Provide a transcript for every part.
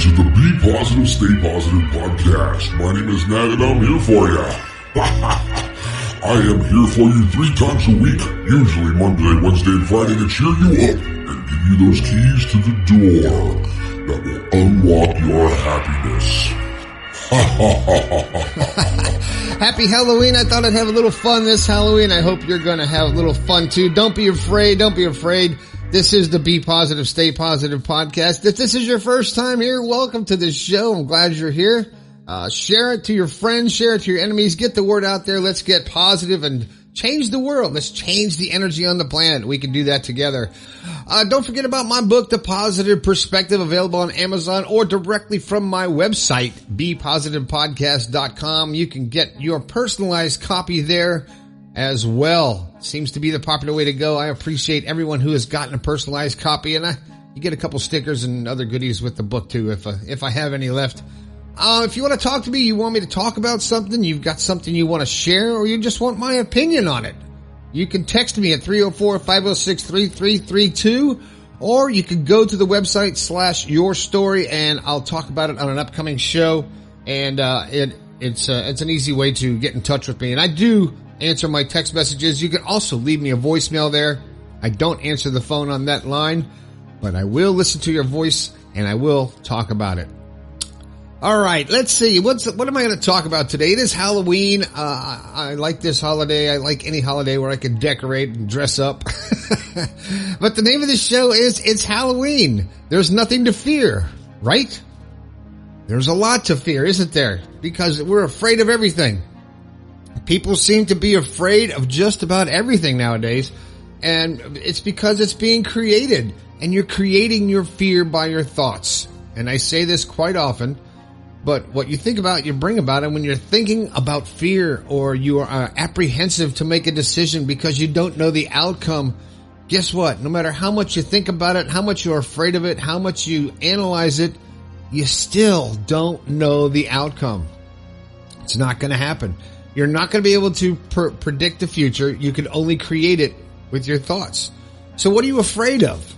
to the Be Positive, Stay Positive podcast. My name is Nat and I'm here for you. I am here for you 3 times a week, usually Monday, Wednesday, and Friday, to cheer you up and give you those keys to the door that will unlock your happiness. Happy Halloween. I thought I'd have a little fun this Halloween. I hope you're going to have a little fun too. Don't be afraid. Don't be afraid. This is the Be Positive, Stay Positive podcast. If this is your first time here, welcome to the show. I'm glad you're here. Share it to your friends. Share it to your enemies. Get the word out there. Let's get positive and change the world. Let's change the energy on the planet. We can do that together. Don't forget about my book, The Positive Perspective, available on Amazon or directly from my website, bepositivepodcast.com. You can get your personalized copy there as well. Seems to be the popular way to go. I appreciate everyone who has gotten a personalized copy, and you get a couple stickers and other goodies with the book too, if I have any left. If you want to talk to me, you want me to talk about something, you've got something you want to share, or you just want my opinion on it, you can text me at 304-506-3332, or you can go to the website /yourstory, and I'll talk about it on an upcoming show. And it's an easy way to get in touch with me. And I do answer my text messages. You can also leave me a voicemail there. I don't answer the phone on that line, but I will listen to your voice and I will talk about it. All right, let's see. What am I going to talk about today? It is Halloween. I like this holiday. I like any holiday where I can decorate and dress up. But the name of the show is It's Halloween. There's nothing to fear, right? There's a lot to fear, isn't there? Because we're afraid of everything. People seem to be afraid of just about everything nowadays. And it's because it's being created. And you're creating your fear by your thoughts. And I say this quite often. But what you think about, you bring about. And when you're thinking about fear or you are apprehensive to make a decision because you don't know the outcome, guess what? No matter how much you think about it, how much you're afraid of it, how much you analyze it, you still don't know the outcome. It's not going to happen. You're not going to be able to predict the future. You can only create it with your thoughts. So what are you afraid of?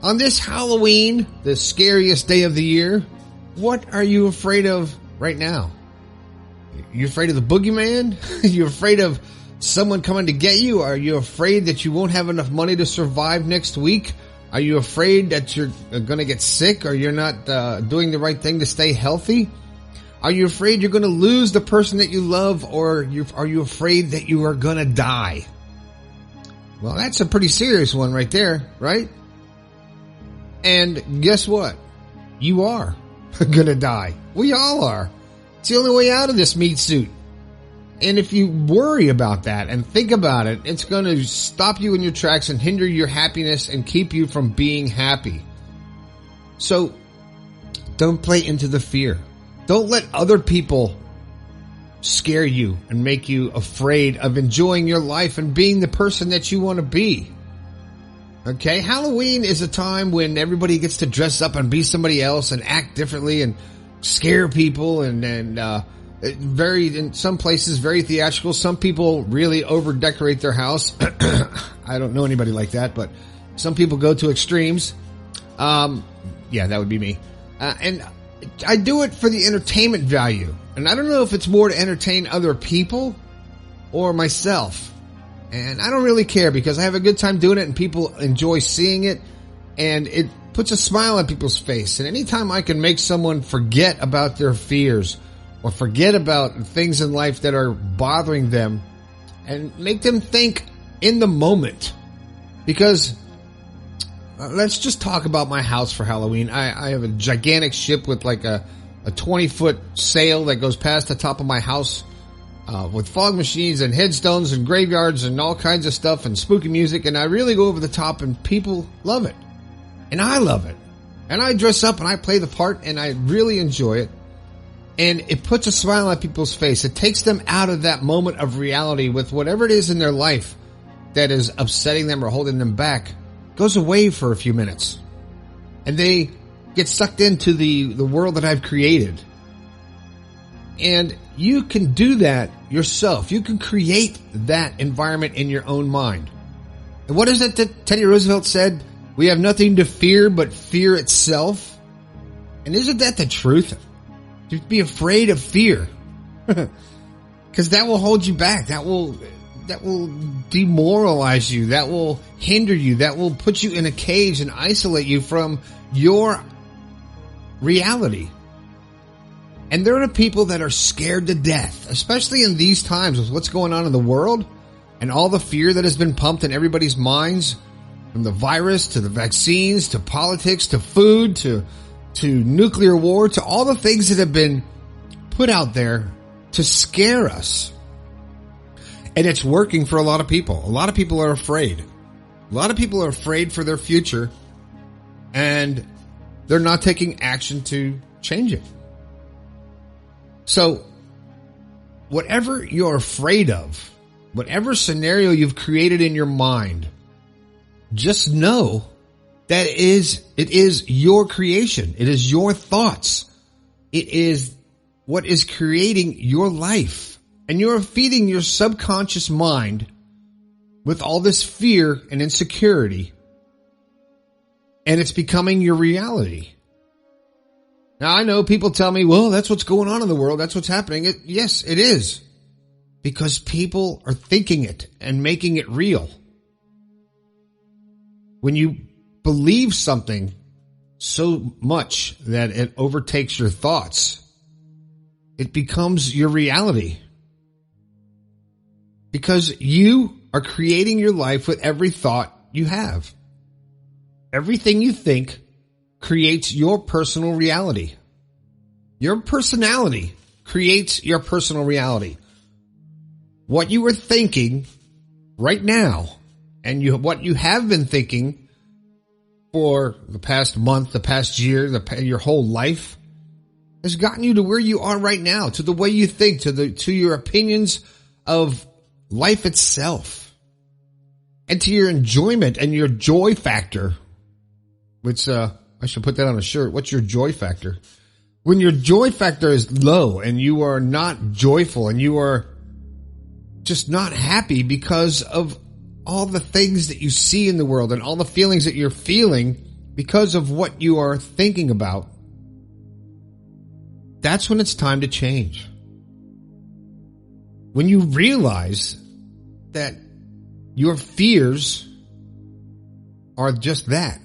On this Halloween, the scariest day of the year, what are you afraid of right now? You afraid of the boogeyman? Are you afraid of someone coming to get you? Are you afraid that you won't have enough money to survive next week? Are you afraid that you're going to get sick or you're not doing the right thing to stay healthy? Are you afraid you're going to lose the person that you love, or are you afraid that you are going to die? Well, that's a pretty serious one right there, right? And guess what? You are going to die. We all are. It's the only way out of this meat suit. And if you worry about that and think about it, it's going to stop you in your tracks and hinder your happiness and keep you from being happy. So don't play into the fear. Don't let other people scare you and make you afraid of enjoying your life and being the person that you want to be. Okay, Halloween is a time when everybody gets to dress up and be somebody else and act differently and scare people and very, in some places, very theatrical. Some people really over decorate their house. I don't know anybody like that, but some people go to extremes. Yeah, that would be me. And I do it for the entertainment value. And I don't know if it's more to entertain other people or myself. And I don't really care because I have a good time doing it and people enjoy seeing it. And it puts a smile on people's face. And anytime I can make someone forget about their fears or forget about things in life that are bothering them and make them think in the moment. Because let's just talk about my house for Halloween. I have a gigantic ship with like a 20-foot sail that goes past the top of my house with fog machines and headstones and graveyards and all kinds of stuff and spooky music. And I really go over the top and people love it. And I love it. And I dress up and I play the part and I really enjoy it. And it puts a smile on people's face. It takes them out of that moment of reality with whatever it is in their life that is upsetting them or holding them back. Goes away for a few minutes. And they get sucked into the world that I've created. And you can do that yourself. You can create that environment in your own mind. And what is it that Teddy Roosevelt said? We have nothing to fear but fear itself. And isn't that the truth? To be afraid of fear. Because that will hold you back. That will demoralize you. That will hinder you. That will put you in a cage and isolate you from your reality. And there are people that are scared to death, especially in these times with what's going on in the world and all the fear that has been pumped in everybody's minds, from the virus to the vaccines to politics to food to nuclear war to all the things that have been put out there to scare us. And it's working for a lot of people. A lot of people are afraid. A lot of people are afraid for their future, and they're not taking action to change it. So, whatever you're afraid of, whatever scenario you've created in your mind, just know that it is your creation. It is your thoughts. It is what is creating your life. And you're feeding your subconscious mind with all this fear and insecurity. And it's becoming your reality. Now, I know people tell me, well, that's what's going on in the world. That's what's happening. Yes, it is. Because people are thinking it and making it real. When you believe something so much that it overtakes your thoughts, it becomes your reality. Because you are creating your life with every thought you have. Everything you think creates your personal reality. Your personality creates your personal reality. What you are thinking right now, and what you have been thinking for the past month, the past year, your whole life, has gotten you to where you are right now, to the way you think, to your opinions of life itself, and to your enjoyment and your joy factor, which I should put that on a shirt. What's your joy factor? When your joy factor is low and you are not joyful and you are just not happy because of all the things that you see in the world and all the feelings that you're feeling because of what you are thinking about, that's when it's time to change. When you realize that your fears are just that.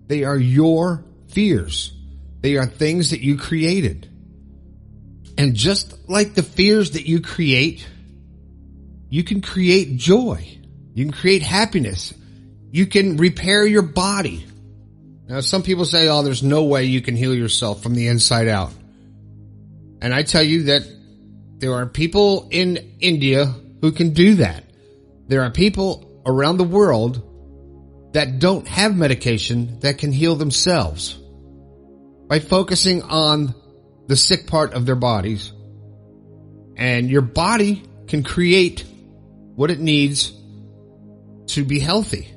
They are your fears. They are things that you created. And just like the fears that you create, you can create joy. You can create happiness. You can repair your body. Now, some people say, oh, there's no way you can heal yourself from the inside out. And I tell you that there are people in India who can do that. There are people around the world that don't have medication that can heal themselves by focusing on the sick part of their bodies. And your body can create what it needs to be healthy.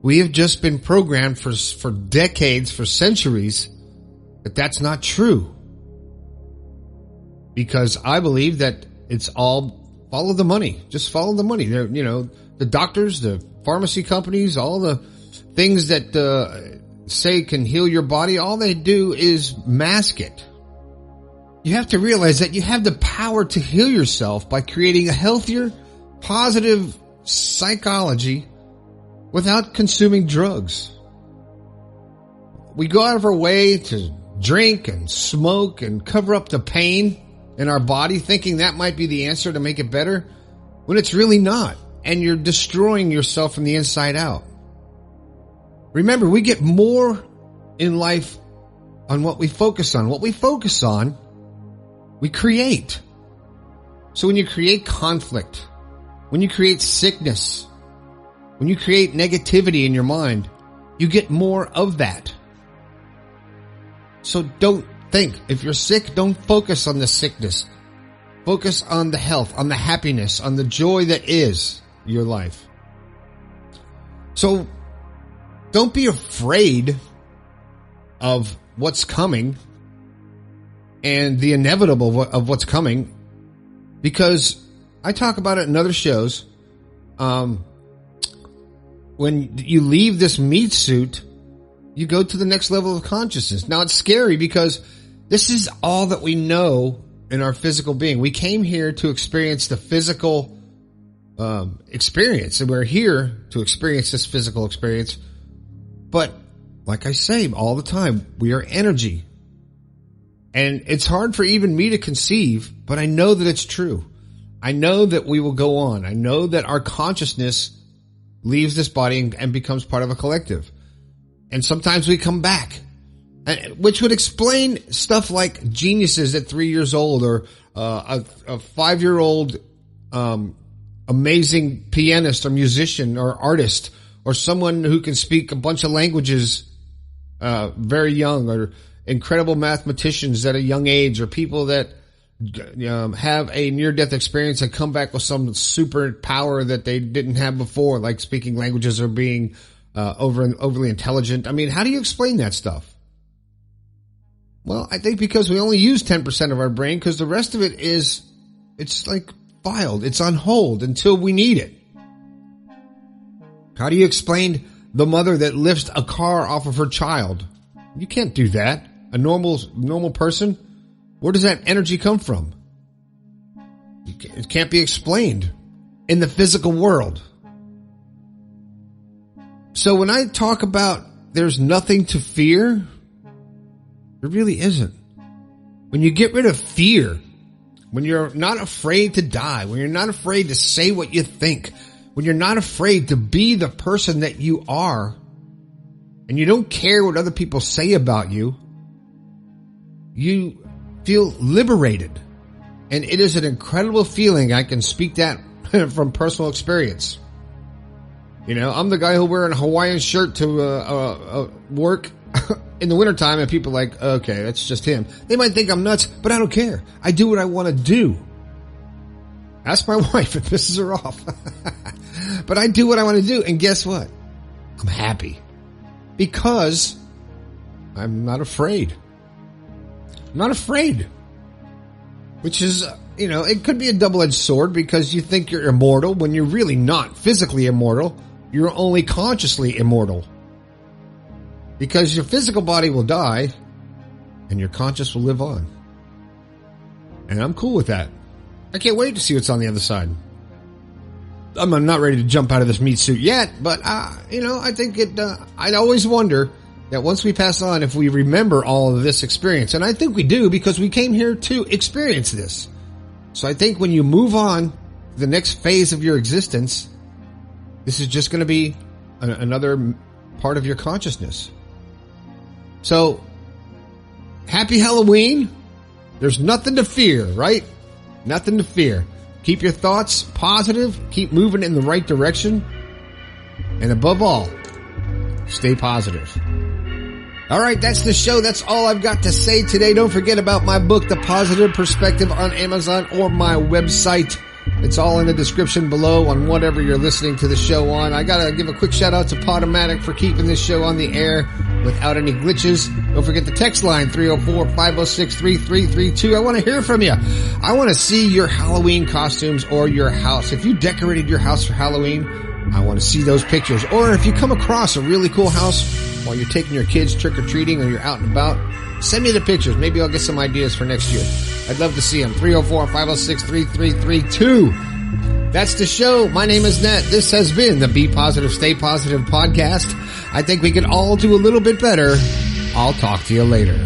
We have just been programmed for decades, for centuries, that that's not true. Because I believe that it's all follow the money. Just follow the money. The doctors, the pharmacy companies, all the things that say can heal your body, all they do is mask it. You have to realize that you have the power to heal yourself by creating a healthier, positive psychology without consuming drugs. We go out of our way to drink and smoke and cover up the pain in our body, thinking that might be the answer to make it better, when it's really not. And you're destroying yourself from the inside out. Remember, we get more in life on what we focus on. What we focus on, we create. So when you create conflict, when you create sickness, when you create negativity in your mind, you get more of that. So don't think. If you're sick, don't focus on the sickness. Focus on the health, on the happiness, on the joy that is your life. So don't be afraid of what's coming and the inevitable of what's coming, because I talk about it in other shows. When you leave this meat suit you go to the next level of consciousness. Now, it's scary because this is all that we know in our physical being. We came here to experience the physical experience, and we're here to experience this physical experience. But like I say all the time, we are energy. And it's hard for even me to conceive, but I know that it's true. I know that we will go on. I know that our consciousness leaves this body and becomes part of a collective. And sometimes we come back, which would explain stuff like geniuses at 3 years old, or a 5-year-old amazing pianist or musician or artist, or someone who can speak a bunch of languages very young, or incredible mathematicians at a young age, or people that have a near-death experience and come back with some super power that they didn't have before, like speaking languages or being overly intelligent. I mean, how do you explain that stuff? Well, I think because we only use 10% of our brain, because the rest of it it's like filed. It's on hold until we need it. How do you explain the mother that lifts a car off of her child? You can't do that. A normal person, where does that energy come from? It can't be explained in the physical world. So when I talk about there's nothing to fear, there really isn't. When you get rid of fear, when you're not afraid to die, when you're not afraid to say what you think, when you're not afraid to be the person that you are, and you don't care what other people say about you, you feel liberated. And it is an incredible feeling. I can speak that from personal experience. You know, I'm the guy who wear a Hawaiian shirt to work in the wintertime, and people are like, okay, that's just him. They might think I'm nuts, but I don't care. I do what I want to do. Ask my wife, it pisses her off. But I do what I want to do, and guess what? I'm happy. Because I'm not afraid. I'm not afraid. Which is, it could be a double-edged sword, because you think you're immortal when you're really not physically immortal. You're only consciously immortal. Because your physical body will die and your conscious will live on. And I'm cool with that. I can't wait to see what's on the other side. I'm not ready to jump out of this meat suit yet, but, I think I'd always wonder that once we pass on, if we remember all of this experience. And I think we do, because we came here to experience this. So I think when you move on to the next phase of your existence, this is just going to be another part of your consciousness. So, happy Halloween. There's nothing to fear, right? Nothing to fear. Keep your thoughts positive. Keep moving in the right direction. And above all, stay positive. All right, that's the show. That's all I've got to say today. Don't forget about my book, The Positive Perspective, on Amazon or my website. It's all in the description below on whatever you're listening to the show on. I gotta give a quick shout out to Podomatic for keeping this show on the air without any glitches. Don't forget the text line, 304-506-3332. I want to hear from you. I want to see your Halloween costumes or your house. If you decorated your house for Halloween, I want to see those pictures. Or if you come across a really cool house while you're taking your kids trick-or-treating or you're out and about, send me the pictures. Maybe I'll get some ideas for next year. I'd love to see them. 304-506-3332. That's the show. My name is Nat. This has been the Be Positive, Stay Positive podcast. I think we can all do a little bit better. I'll talk to you later.